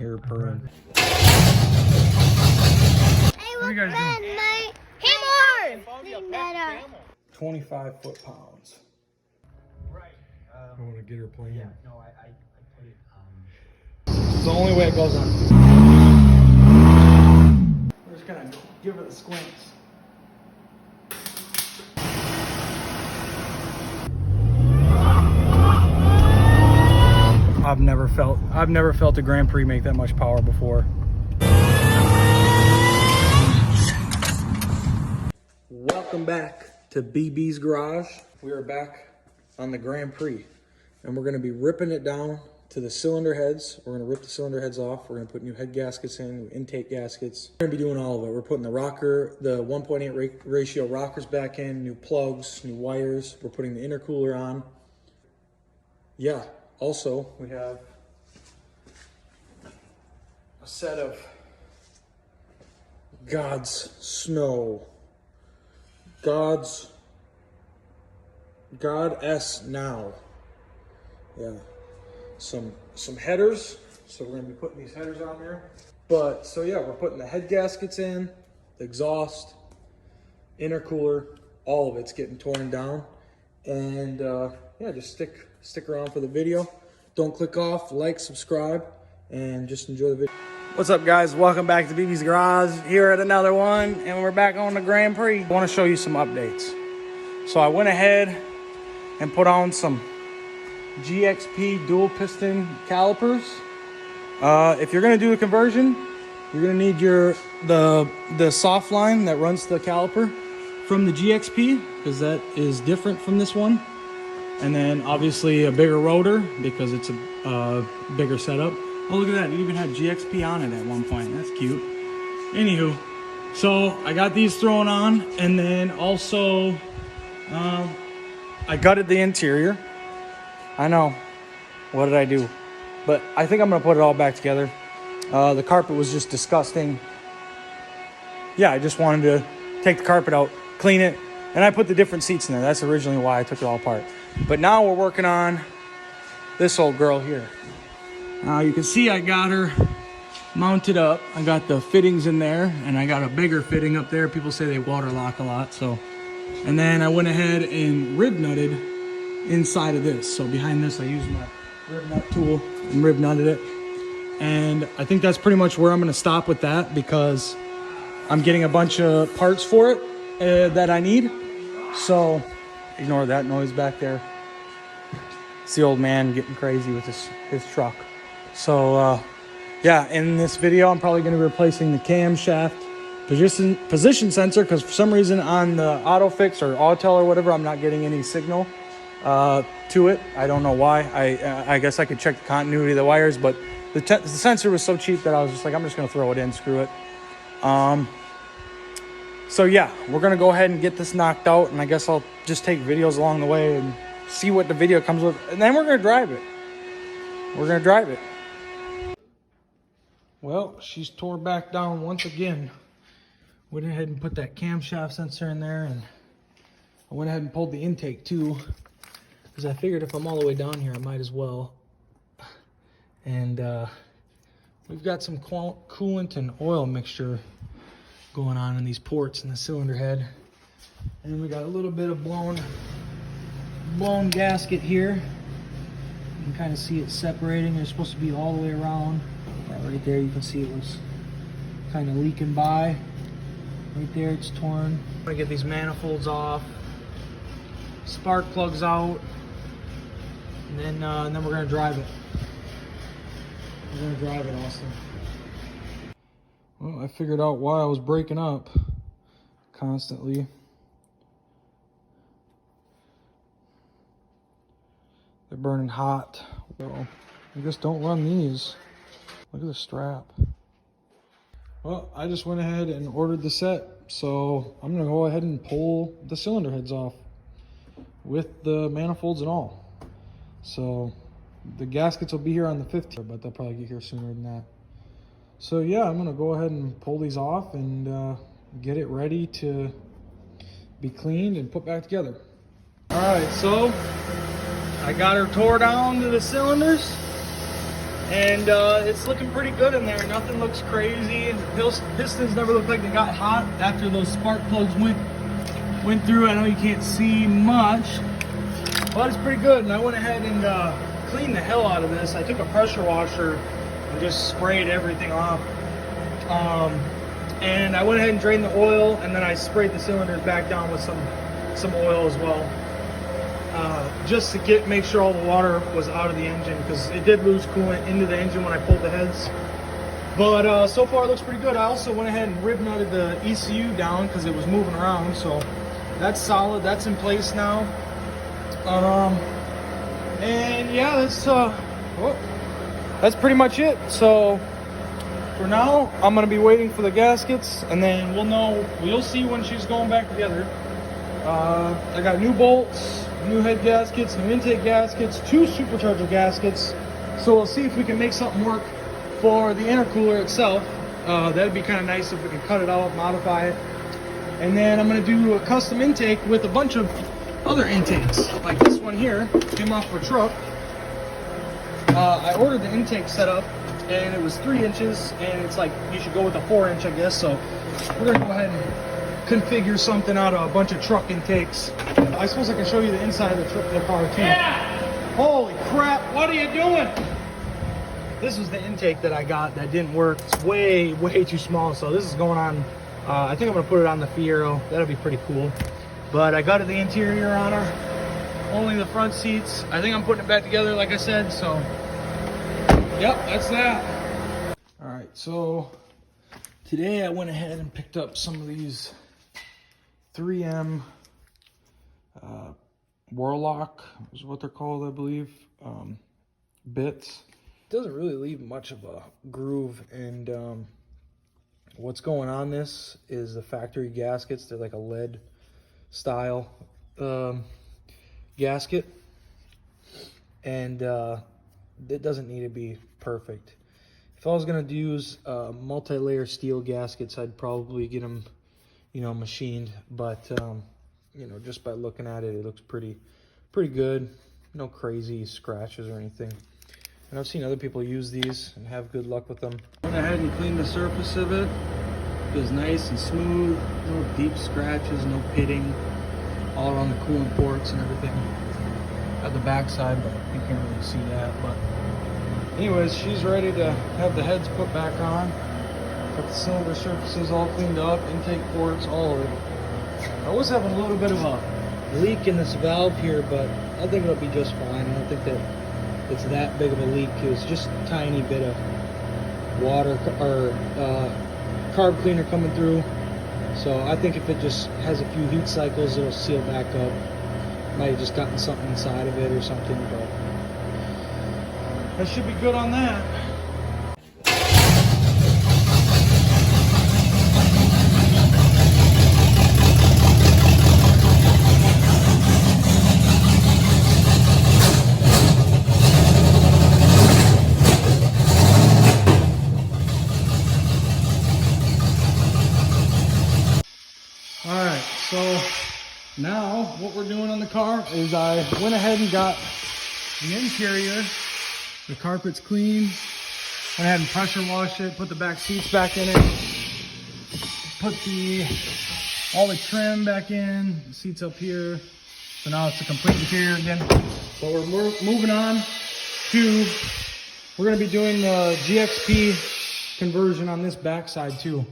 hear her purring. Hey, What are you guys doing? mate? Hey, more! 25 foot-pounds. Right. I want to get her playing. Yeah, no, I put it, It's the only way it goes on. We're just gonna give her the squints. I've never felt a Grand Prix make that much power before. Welcome back to BB's Garage. We are back on the Grand Prix, and we're going to be ripping it down to the cylinder heads. We're going to rip the cylinder heads off. We're going to put new head gaskets in, new intake gaskets. We're going to be doing all of it. We're putting the rocker, the 1.8 ratio rockers back in, new plugs, new wires. We're putting the intercooler on. Yeah, also we have a set of God's snow. God S now. Yeah. Some headers. So we're gonna be putting these headers on there. But so yeah, we're putting the head gaskets in, the exhaust, intercooler, all of it's getting torn down. And yeah, just stick around for the video. Don't click off, like, subscribe, and just enjoy the video. What's up, guys? Welcome back to BB's Garage. Here at another one, and we're back on the Grand Prix. I want to show you some updates. So I went ahead and put on some GXP dual piston calipers. If you're gonna do a conversion, you're gonna need the soft line that runs the caliper from the GXP, because that is different from this one. And then obviously a bigger rotor because it's a bigger setup. Oh, look at that. It even had GXP on it at one point. That's cute. Anywho, so I got these thrown on, and then also I gutted the interior. I know. What did I do? But I think I'm going to put it all back together. The carpet was just disgusting. Yeah, I just wanted to take the carpet out, clean it, and I put the different seats in there. That's originally why I took it all apart. But now we're working on this old girl here. Now you can see I got her mounted up. I got the fittings in there, and I got a bigger fitting up there. People say they water lock a lot, so. And then I went ahead and rib nutted inside of this. So behind this, I used my rib nut tool and rib nutted it. And I think that's pretty much where I'm gonna stop with that, because I'm getting a bunch of parts for it that I need. So ignore that noise back there. It's the old man getting crazy with his truck. So yeah, in this video, I'm probably going to be replacing the camshaft position sensor, because for some reason on the AutoFix or Autel or whatever, I'm not getting any signal to it. I don't know why. I guess I could check the continuity of the wires, but the sensor was so cheap that I was just like, I'm just going to throw it in, screw it. So yeah, we're going to go ahead and get this knocked out, and I guess I'll just take videos along the way and see what the video comes with, and then we're going to drive it. We're going to drive it. Well, she's tore back down once again. Went ahead and put that camshaft sensor in there, and I went ahead and pulled the intake too, because I figured if I'm all the way down here, I might as well. And we've got some coolant and oil mixture going on in these ports in the cylinder head. And we got a little bit of blown gasket here. You can kind of see it separating. It's supposed to be all the way around. Right there, you can see it was kind of leaking by. Right there, it's torn. I'm gonna get these manifolds off, spark plugs out, and then we're gonna drive it. We're gonna drive it, Austin. Well, I figured out why I was breaking up constantly. They're burning hot. So I just don't run these. Look at the strap. Well, I just went ahead and ordered the set, so I'm gonna go ahead and pull the cylinder heads off with the manifolds and all. So the gaskets will be here on the 15th, but they'll probably get here sooner than that. So yeah, I'm gonna go ahead and pull these off and get it ready to be cleaned and put back together. All right, so I got her tore down to the cylinders, And it's looking pretty good in there. Nothing looks crazy. Pistons never look like they got hot after those spark plugs went through. I know you can't see much, but it's pretty good. And I went ahead and cleaned the hell out of this. I took a pressure washer and just sprayed everything off. And I went ahead and drained the oil, and then I sprayed the cylinders back down with some oil as well. Just to make sure all the water was out of the engine, because it did lose coolant into the engine when I pulled the heads. But so far it looks pretty good. I also went ahead and rib nutted the ECU down because it was moving around, so that's solid. That's in place now. And yeah, that's pretty much it. So for now, I'm gonna be waiting for the gaskets, and then we'll see when she's going back together. I got new bolts, new head gaskets, new intake gaskets, 2 supercharger gaskets. So we'll see if we can make something work for the intercooler itself. That'd be kind of nice if we could cut it out, modify it. And then I'm gonna do a custom intake with a bunch of other intakes. Like this one here, came off of a truck. I ordered the intake setup, and it was 3 inches, and it's like you should go with a 4-inch, I guess. So we're gonna go ahead and configure something out of a bunch of truck intakes. I suppose I can show you the inside of the car too. Yeah! Holy crap, what are you doing? This was the intake that I got that didn't work. It's way too small, so this is going on, I think I'm gonna put it on the Fiero. That'll be pretty cool. But I gutted the interior on her, only the front seats. I think I'm putting it back together like I said, so yep, that's that. All right, so today I went ahead and picked up some of these 3M Warlock is what they're called, I believe, bits. It doesn't really leave much of a groove, and what's going on this is the factory gaskets. They're like a lead style gasket, and it doesn't need to be perfect. If I was gonna use multi-layer steel gaskets, I'd probably get them, machined. But just by looking at it, it looks pretty good. No crazy scratches or anything. And I've seen other people use these and have good luck with them. Went ahead and cleaned the surface of it. It was nice and smooth. No deep scratches, no pitting. All around the coolant ports and everything. At the back side, but you can't really see that. But anyways, she's ready to have the heads put back on. Got the cylinder surfaces all cleaned up, intake ports, all of it. I was having a little bit of a leak in this valve here, but I think it'll be just fine. I don't think that it's that big of a leak. It was just a tiny bit of water or carb cleaner coming through. So I think if it just has a few heat cycles, it'll seal back up. Might have just gotten something inside of it or something, but that should be good on that. Alright, so now what we're doing on the car is I went ahead and got the interior. The carpet's clean. Went ahead and pressure washed it, put the back seats back in it, put all the trim back in, the seats up here. So now it's a complete interior again. So we're moving on to, we're gonna be doing the GXP conversion on this backside too.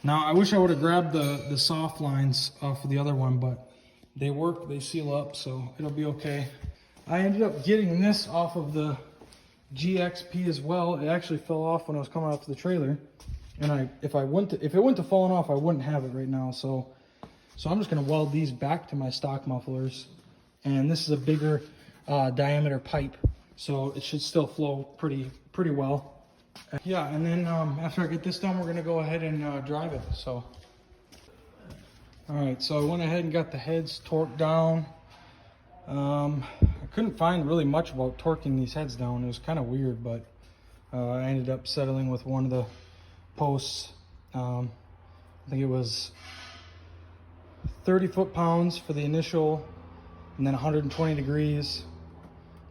Now I wish I would have grabbed the soft lines off of the other one, but they work, they seal up, so it'll be okay. I ended up getting this off of the GXP as well. It actually fell off when I was coming off the trailer, and if it wouldn't have fallen off, I wouldn't have it right now. So I'm just gonna weld these back to my stock mufflers, and this is a bigger diameter pipe, so it should still flow pretty well. Yeah, and then after I get this done, we're gonna go ahead and drive it. So all right, so I went ahead and got the heads torqued down. I couldn't find really much about torquing these heads down. It was kind of weird, but I ended up settling with one of the posts. I think it was 30 foot-pounds for the initial, and then 120 degrees.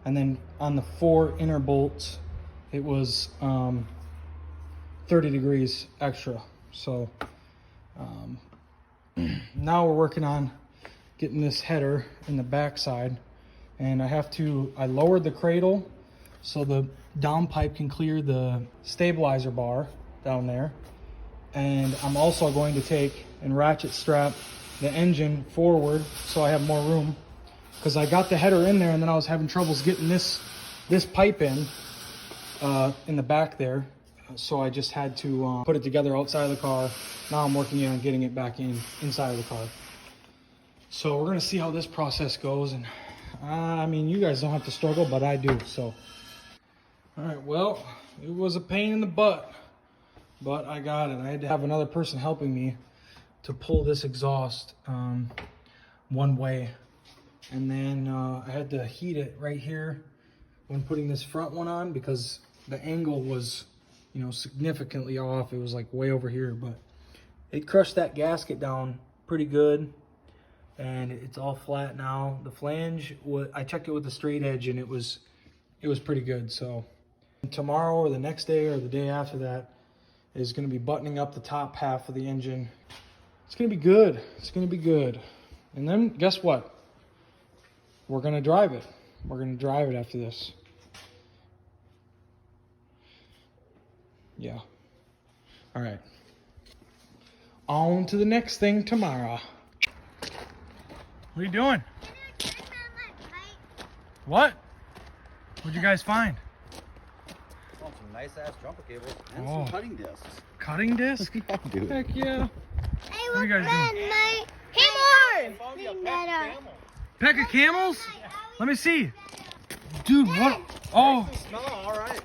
And then on the 4 inner bolts, it was 30 degrees extra. So now we're working on getting this header in the backside, and I lowered the cradle so the down pipe can clear the stabilizer bar down there. And I'm also going to take and ratchet strap the engine forward so I have more room, because I got the header in there and then I was having troubles getting this pipe in the back there. So I just had to put it together outside of the car. Now I'm working on getting it back inside of the car. So we're gonna see how this process goes. And I mean, you guys don't have to struggle, but I do, so. All right, well, it was a pain in the butt, but I got it. I had to have another person helping me to pull this exhaust one way. And then I had to heat it right here when putting this front one on, because the angle was, you know, significantly off. It was like way over here, but it crushed that gasket down pretty good. And it's all flat now. The flange, I checked it with the straight edge, and it was pretty good. So tomorrow or the next day or the day after that is going to be buttoning up the top half of the engine. It's going to be good. It's going to be good. And then guess what? We're going to drive it. We're going to drive it after this. Yeah. All right. On to the next thing tomorrow. What are you doing? What? What'd you guys find? Oh, some nice ass jumper cables and Oh. some cutting discs. Cutting disc? Yeah, dude. Heck yeah. Hey, What are you guys doing? Hey, Found you a more. pet Better. camel. Pack of camels? Let me see. Dude, what? Oh, No, all right.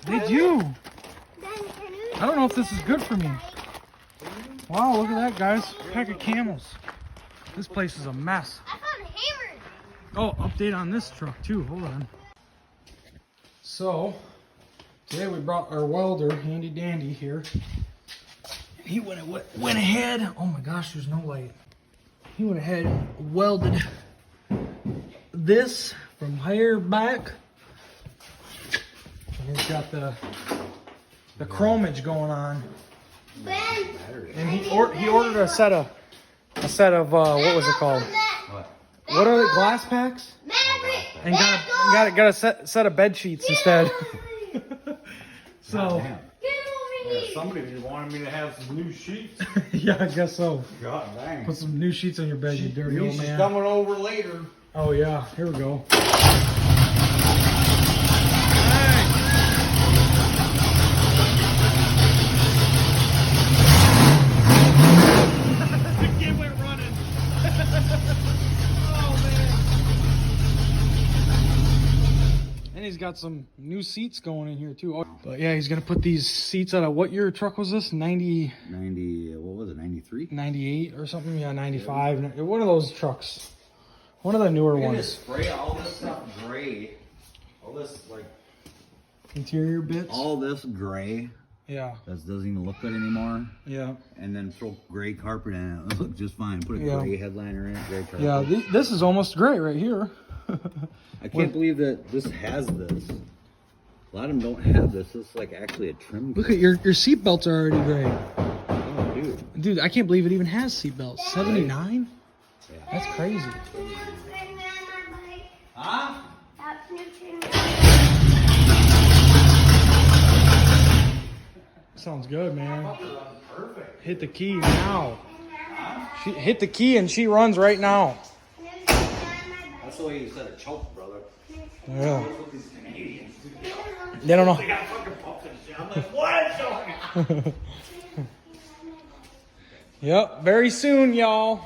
did you? I don't know if this is good for me. Wow, look at that, guys. Pack of camels. This place is a mess. I found a hammer. Oh, update on this truck too. Hold on. So, today we brought our welder, Handy Dandy, here. He went ahead. Oh my gosh, there's no light. He went ahead and welded this from here back. And it's got the chromage going on. Ben. And he ordered a set of what was it called? What are the glass packs? And got a set of bed sheets instead. So Damn. Somebody wanted me to have some new sheets. yeah, I guess so. God dang. Put some new sheets on your bed, you dirty old She's man. coming over later. Oh yeah, here we go. The kid went running. Oh man. And he's got some new seats going in here too. Oh, but yeah, he's gonna put these seats out of, what year truck was this? 90, 90, what was it, 93? 98 or something? Yeah, 95. One of those trucks. One of the newer ones. Spray all this stuff gray. All this, like, Interior bits. all this gray. Yeah, That doesn't even look good anymore. yeah. And then throw gray carpet in it. It'll look just fine. Put a Yeah. gray headliner in it, gray carpet. Yeah, this is almost great right here. I can't believe that this has this. A lot of them don't have this. This is like actually a trim. Look at your seat belts are already gray. Oh, dude. Dude, I can't believe it even has seat belts. 79? Yeah. That's crazy. Huh? Sounds good, man. Hit the key now. She hit the key and she runs right now. That's the way you said it, choke, brother. Yeah. Look at these Canadians. They don't know. They got fucking pumped and shit. I'm like, what? Yep, very soon, y'all.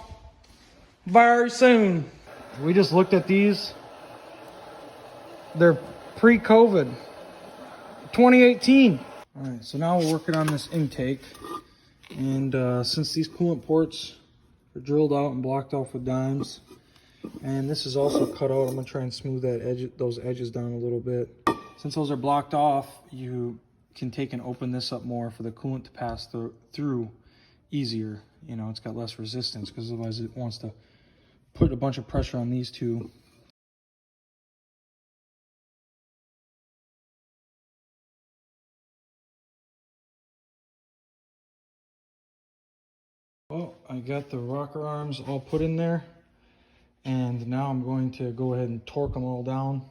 Very soon. We just looked at these. They're pre-COVID. 2018. All right, so now we're working on this intake. And since these coolant ports are drilled out and blocked off with dimes, and this is also cut out, I'm gonna try and smooth those edges down a little bit. Since those are blocked off, you can take and open this up more for the coolant to pass through easier. You know, it's got less resistance, because otherwise it wants to put a bunch of pressure on these two Well, I got the rocker arms all put in there, and now I'm going to go ahead and torque them all down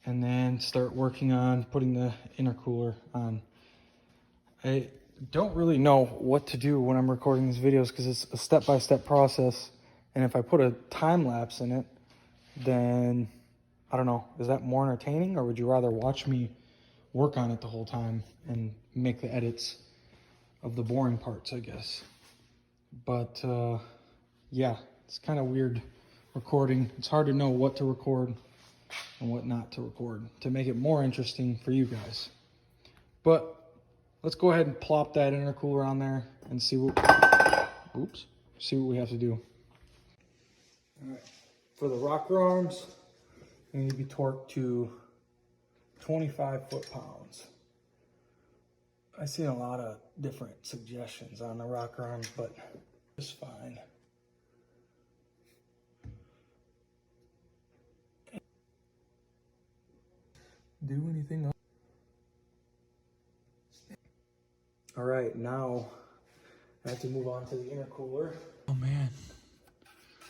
and then start working on putting the intercooler on. I don't really know what to do when I'm recording these videos because it's a step-by-step process, and if I put a time lapse in it, then I don't know, is that more entertaining, or would you rather watch me work on it the whole time and make the edits of the boring parts, I guess. But yeah, it's kind of weird recording. It's hard to know what to record and what not to record to make it more interesting for you guys. But let's go ahead and plop that intercooler on there and see what we have to do. All right, for the rocker arms, they need to be torqued to 25 foot-pounds. I see a lot of different suggestions on the rocker arms, but it's fine. Do anything else? All right, now I have to move on to the intercooler. Oh man,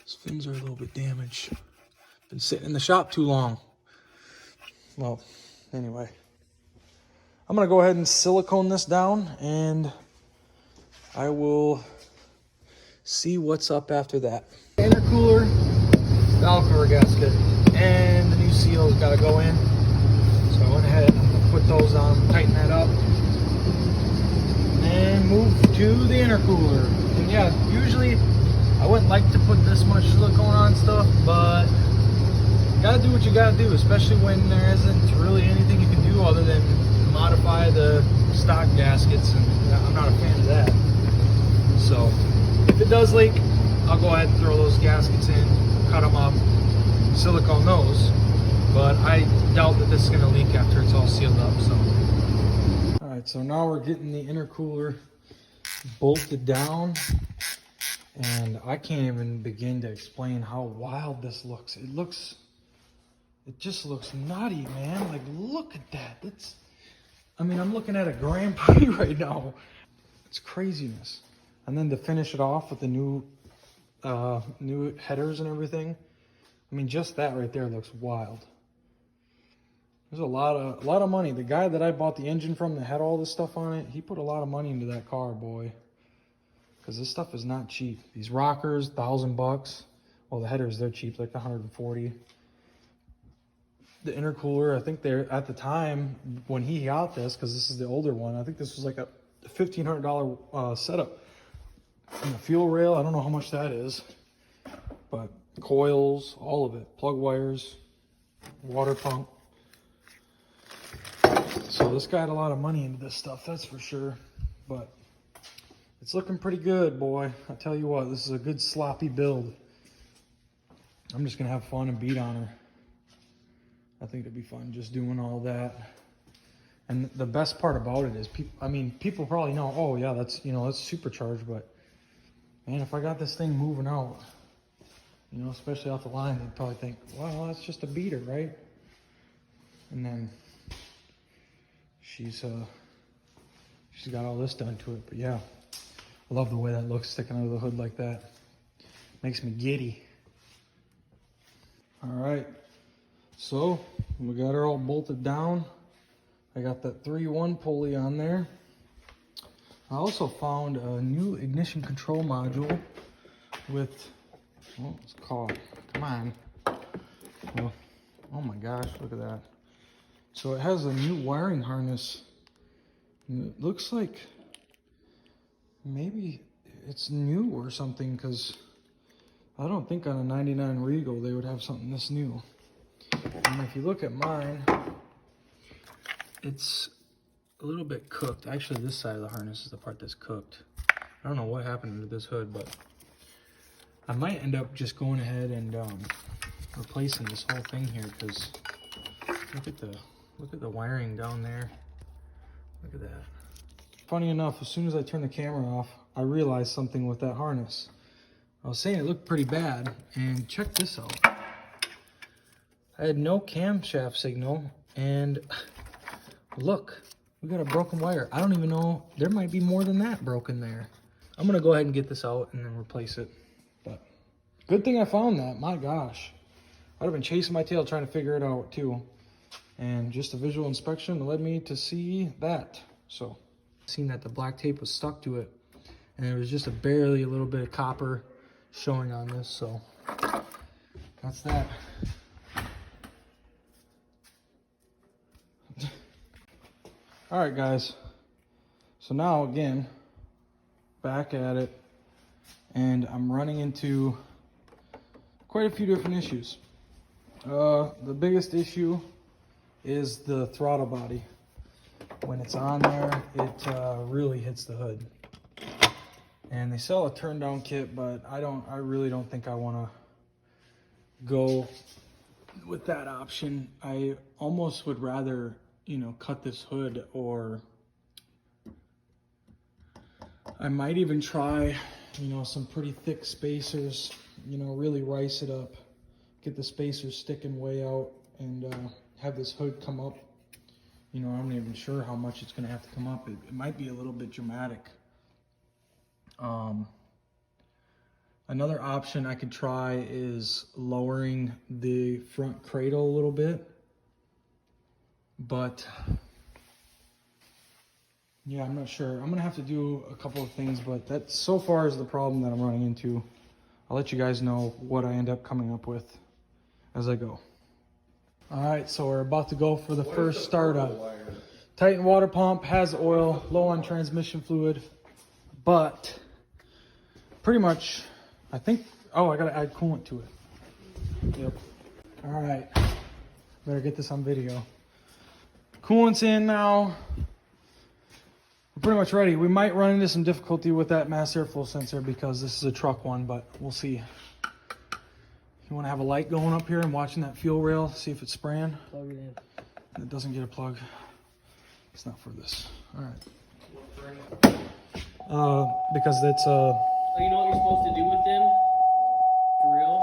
these fins are a little bit damaged. Been sitting in the shop too long. Well, anyway, I'm gonna go ahead and silicone this down, and I will see what's up after that. Intercooler, valve cover gasket, and the new seal's gotta go in. So I went ahead and I'm gonna put those on, tighten that up, and move to the intercooler. And yeah, usually I wouldn't like to put this much silicone on stuff, but you gotta do what you gotta do, especially when there isn't really anything you can do other than modify the stock gaskets, and I'm not a fan of that. So if it does leak, I'll go ahead and throw those gaskets in, cut them up, silicone those, but I doubt that this is gonna leak after it's all sealed up. So all right, so now we're getting the intercooler bolted down, and I can't even begin to explain how wild this looks. It just looks nutty, man. Like, look at that. I mean, I'm looking at a Grand Prix right now. It's craziness. And then to finish it off with the new headers and everything, I mean, just that right there looks wild. There's a lot of money. The guy that I bought the engine from that had all this stuff on it, he put a lot of money into that car, boy. Because this stuff is not cheap. These rockers, $1,000. Well, the headers, they're cheap, like 140. The intercooler, I think they're, at the time when he got this, because this is the older one, I think this was like a $1,500 setup. And the fuel rail, I don't know how much that is, but coils, all of it, plug wires, water pump. So this guy had a lot of money into this stuff, that's for sure. But it's looking pretty good, boy. I tell you what, this is a good sloppy build. I'm just gonna have fun and beat on her. I think it'd be fun just doing all that. And the best part about it is, people probably know, oh yeah, that's supercharged, but man, if I got this thing moving out, especially off the line, they'd probably think, well, that's just a beater, right? And then she's got all this done to it. But yeah, I love the way that looks sticking out of the hood like that. Makes me giddy. All right. So we got her all bolted down. I got that 3-1 pulley on there. I also found a new ignition control module with, oh, it's caught. Come on. Oh my gosh, look at that. So it has a new wiring harness. And it looks like maybe it's new or something, because I don't think on a 99 Regal they would have something this new. And if you look at mine, it's a little bit cooked. Actually, this side of the harness is the part that's cooked. I don't know what happened to this hood, but I might end up just going ahead and replacing this whole thing here, because look at the wiring down there. Look at that. Funny enough, as soon as I turned the camera off, I realized something with that harness. I was saying it looked pretty bad, and check this out. I had no camshaft signal, and look, we got a broken wire. I don't even know, there might be more than that broken there. I'm gonna go ahead and get this out and then replace it. But good thing I found that. My gosh, I'd have been chasing my tail trying to figure it out too. And just a visual inspection led me to see that. So, seen that the black tape was stuck to it, and there was just barely a little bit of copper showing on this. So that's that. All right, guys. So now again, back at it, and I'm running into quite a few different issues. The biggest issue is the throttle body. When it's on there, it really hits the hood. And they sell a turn down kit, but I really don't think I want to go with that option. I almost would rather, cut this hood, or I might even try, some pretty thick spacers, really rice it up, get the spacers sticking way out, and have this hood come up. I'm not even sure how much it's going to have to come up. It might be a little bit dramatic. Another option I could try is lowering the front cradle a little bit. But yeah, I'm not sure. I'm going to have to do a couple of things, but that so far is the problem that I'm running into. I'll let you guys know what I end up coming up with as I go. All right, so we're about to go for the first startup. Titan water pump has oil, low on transmission fluid, but pretty much, I think, I gotta add coolant to it. Yep. All right, better get this on video. Coolant's in now. We're pretty much ready. We might run into some difficulty with that mass airflow sensor because this is a truck one, but we'll see. You want to have a light going up here and watching that fuel rail, see if it's spraying. Plug it in. It doesn't get a plug. It's not for this. All right. Because it's Oh, you know what you're supposed to do with them? For real?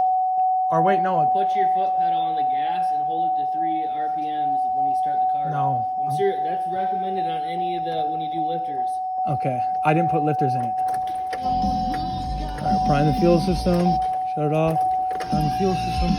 Or wait, no. Put your foot pedal on the gas and hold it to 3 RPMs when you start the car. No. I'm serious. That's recommended on any of the when you do lifters. Okay. I didn't put lifters in it. All right. Prime the fuel system. Shut it off. Prime the fuel system.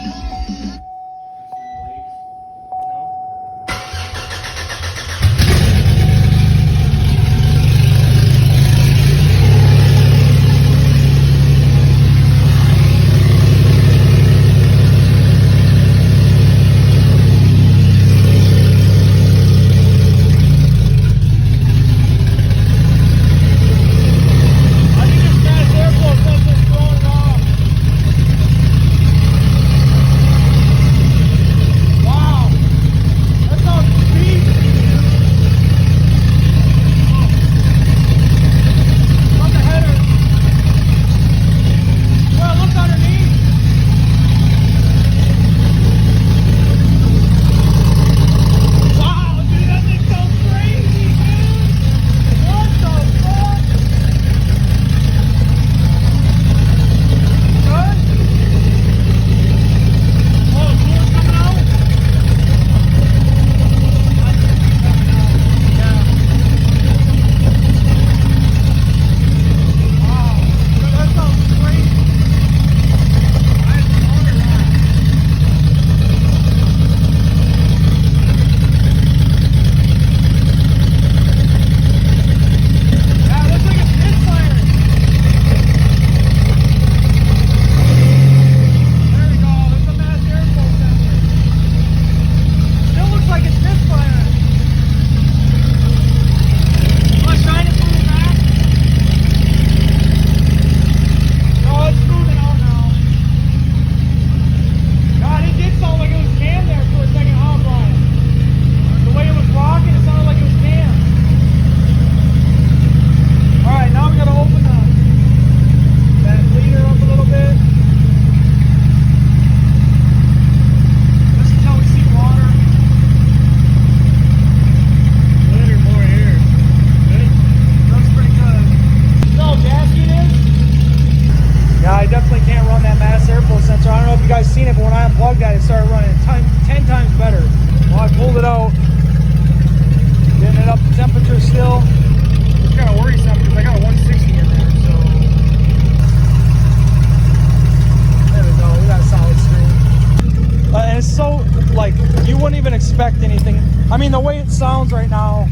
I mean, the way it sounds right now,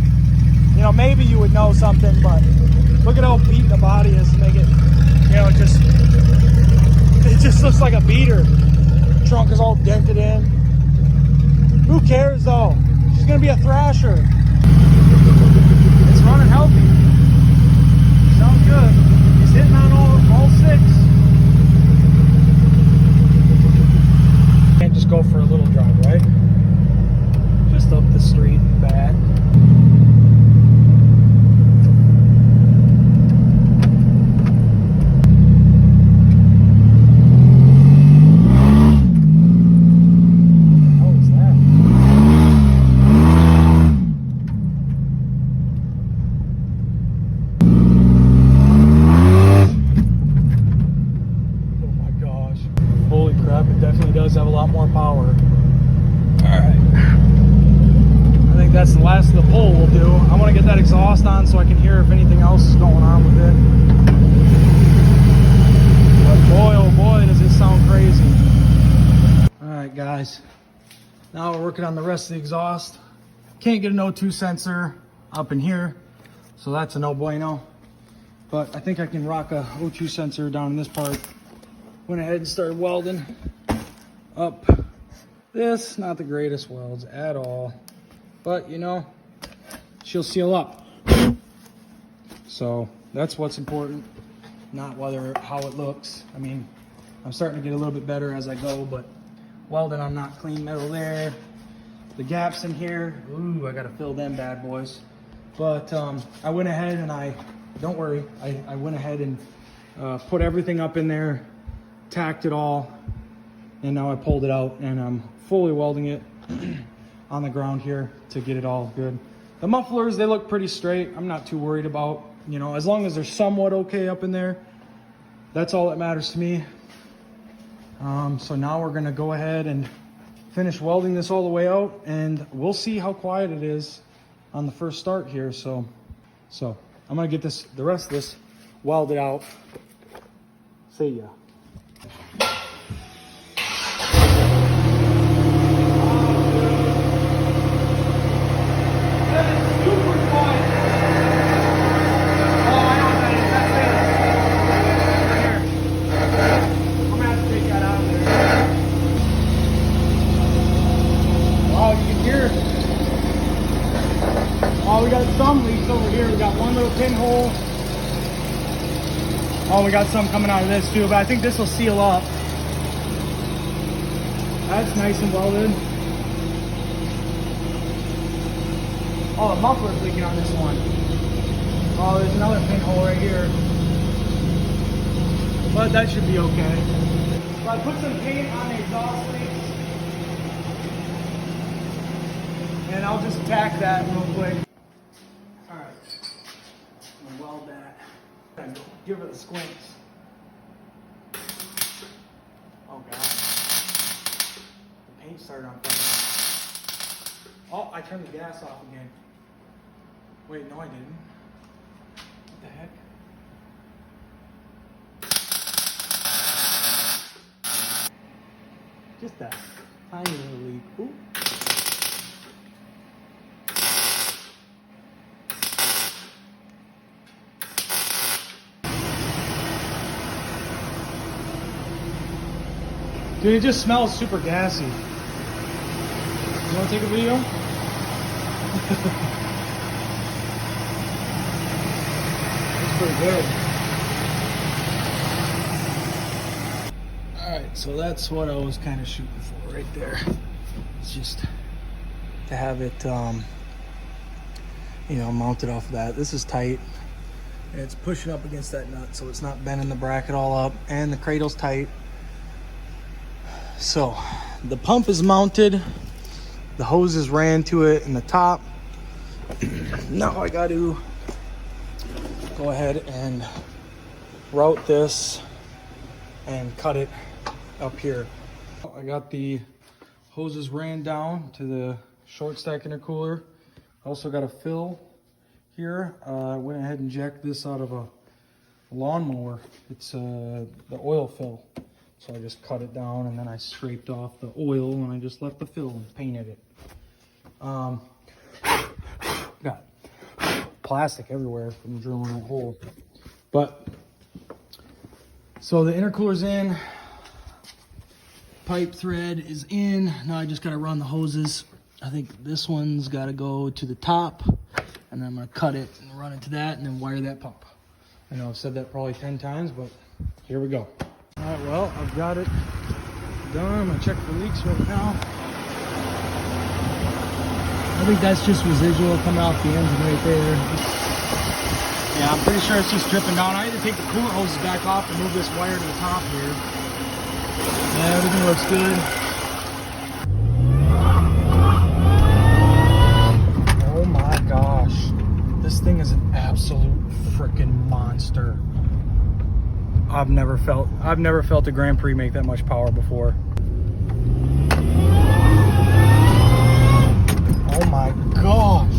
you know, maybe you would know something, but look at how beat the body is to make it, you know, it just looks like a beater. Trunk is all dented in. Who cares though? She's gonna be a thrasher. It's running healthy. Sounds good. He's hitting on all six. Can't just go for a little drive, right? Just up the street and back. Does have a lot more power. Alright. I think that's the last of the pull we'll do. I want to get that exhaust on so I can hear if anything else is going on with it. But boy, oh boy, does it sound crazy. Alright guys. Now we're working on the rest of the exhaust. Can't get an O2 sensor up in here, so that's a no bueno. But I think I can rock a O2 sensor down in this part. Went ahead and started welding up this. Not the greatest welds at all, but you know, she'll seal up. So that's what's important, not how it looks. I mean, I'm starting to get a little bit better as I go, but welding on not clean metal there. The gaps in here, ooh, I gotta fill them bad boys. But I went ahead and don't worry, I went ahead and put everything up in there, tacked it all. And now I pulled it out and I'm fully welding it on the ground here to get it all good. The mufflers, they look pretty straight. I'm not too worried about, you know, as long as they're somewhat okay up in there, that's all that matters to me. So now we're gonna go ahead and finish welding this all the way out and we'll see how quiet it is on the first start here. So I'm gonna get the rest of this welded out. See ya. We got some leaks over here. We got one little pinhole. Oh, we got some coming out of this too, but I think this will seal up. That's nice and welded. Oh, the muffler's leaking on this one. Oh, there's another pinhole right here. But that should be okay. So I put some paint on the exhaust leaks. And I'll just tack that real quick. Weld that. Give her the squints. Oh god. The paint started on fire. Oh, I turned the gas off again. Wait, no I didn't. What the heck? Just that tiny little leak. Ooh. Dude, it just smells super gassy. You want to take a video? That's pretty good. Alright, so that's what I was kind of shooting for right there. It's just to have it, you know, mounted off of that. This is tight. And it's pushing up against that nut, so it's not bending the bracket all up. And the cradle's tight. So the pump is mounted, the hoses ran to it in the top. Now I got to go ahead and route this and cut it up here. I got the hoses ran down to the short stack intercooler. Also got a fill here. I went ahead and jacked this out of a lawnmower. It's the oil fill. So I just cut it down and then I scraped off the oil and I just left the fill and painted it. got plastic everywhere from drilling that hole. But so the intercooler's in, pipe thread is in. Now I just gotta run the hoses. I think this one's gotta go to the top, and then I'm gonna cut it and run it to that and then wire that pump. I know I've said that probably 10 times, but here we go. All right, well, I've got it done. I'm gonna check for leaks right now. I think that's just residual coming off the engine right there. Yeah, I'm pretty sure it's just dripping down. I had to take the coolant hoses back off and move this wire to the top here. Yeah, everything looks good. Oh my gosh. This thing is an absolute freaking monster. I've never felt a Grand Prix make that much power before. Oh my gosh.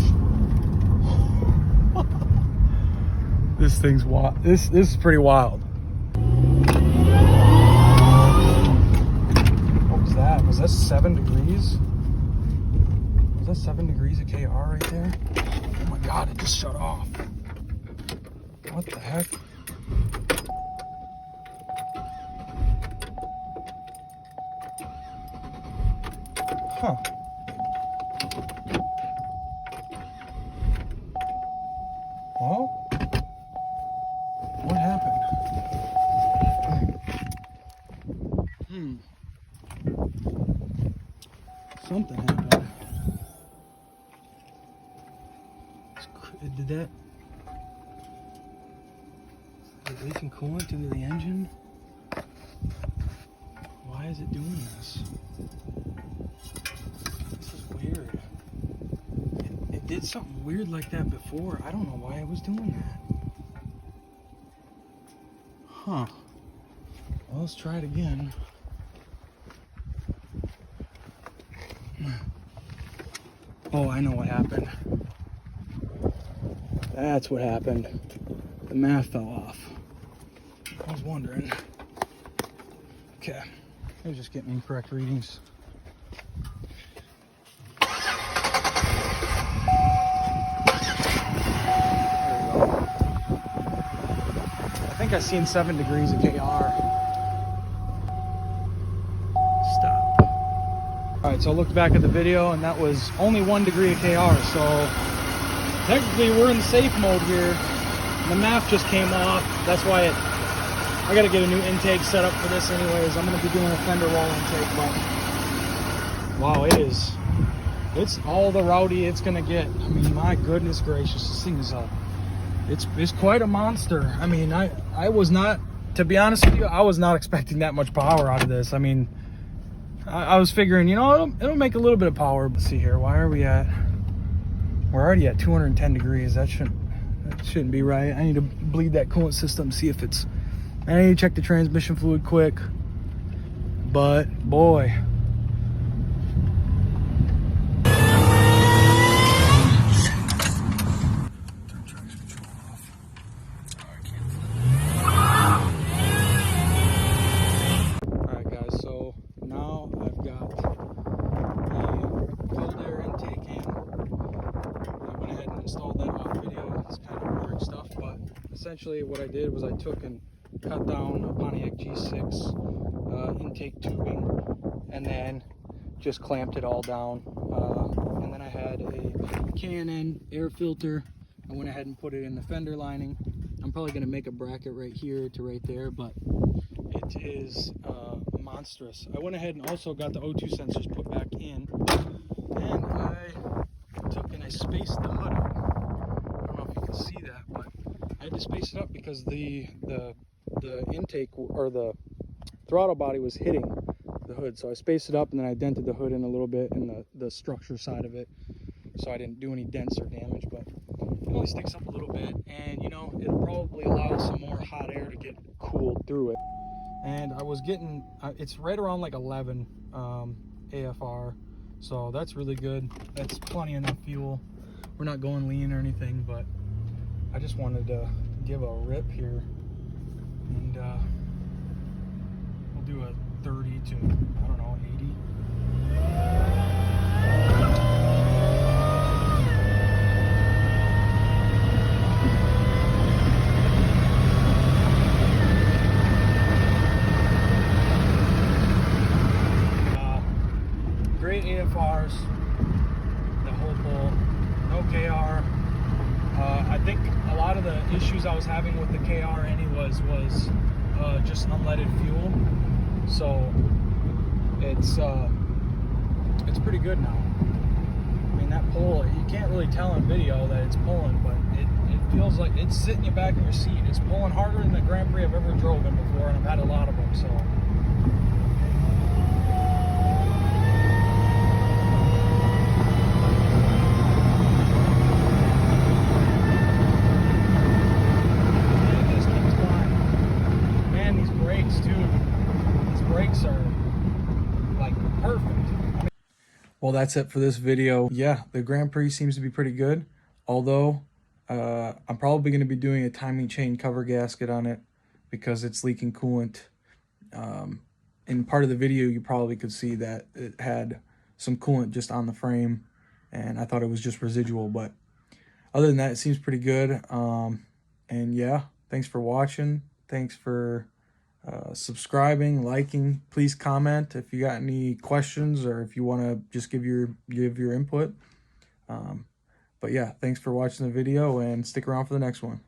This thing's wild. This is pretty wild. What was that? Was that 7 degrees? Was that 7 degrees of KR right there? Oh my god, it just shut off. What the heck? Huh. Well, what happened? Something happened. Did that? Is it leaking coolant into the engine? Why is it doing this? This is weird. It did something weird like that before. I don't know why it was doing that. Huh. Well, let's try it again. Oh, I know what happened. That's what happened. The math fell off. I was wondering. Okay. Let me just get incorrect readings. There we go. I think I seen 7 degrees of KR. Stop. All right, so I looked back at the video and that was only 1 degree of KR. So technically we're in safe mode here. The math just came off. That's why I gotta get a new intake set up for this anyways. I'm gonna be doing a fender wall intake, but wow, it's all the rowdy it's gonna get. I mean, my goodness gracious, this thing is it's quite a monster. I mean, I was not, to be honest with you, I was not expecting that much power out of this. I mean, I was figuring, you know, it'll make a little bit of power. Let's see here, why are we at, we're already at 210 degrees. That shouldn't be right. I need to bleed that coolant system, see if it's, I need to check the transmission fluid quick. But boy, alright guys, so now I've got the cold air intake in. I went ahead and installed that off video. It's kind of boring stuff, but essentially what I did was I took and cut down a Pontiac G6 intake tubing and then just clamped it all down. And then I had a K&N air filter. I went ahead and put it in the fender lining. I'm probably going to make a bracket right here to right there, but it is monstrous. I went ahead and also got the O2 sensors put back in, and I took and I spaced the hood up. I don't know if you can see that, but I had to space it up because the intake or the throttle body was hitting the hood, so I spaced it up and then I dented the hood in a little bit in the structure side of it, so I didn't do any dents or damage. But it only sticks up a little bit, and you know, it'll probably allow some more hot air to get cooled through it. And I was getting it's right around like 11 AFR, so that's really good. That's plenty enough fuel. We're not going lean or anything, but I just wanted to give a rip here, and we'll do a 30 to, I don't know, 80. KR. I think a lot of the issues I was having with the KR was just unleaded fuel. So it's pretty good now. I mean, that pull, you can't really tell in video that it's pulling, but it feels like it's sitting you back in your seat. It's pulling harder than the Grand Prix I've ever drove in before, and I've had a lot of them, so. It just keeps flying. Man, these brakes, dude. These brakes are like perfect. Well, that's it for this video. Yeah, the Grand Prix seems to be pretty good, although I'm probably going to be doing a timing chain cover gasket on it because it's leaking coolant. In part of the video, you probably could see that it had some coolant just on the frame, and I thought it was just residual, but other than that, it seems pretty good. And yeah, thanks for watching. Thanks for subscribing, liking. Please comment if you got any questions or if you want to just give your input. But yeah, thanks for watching the video and stick around for the next one.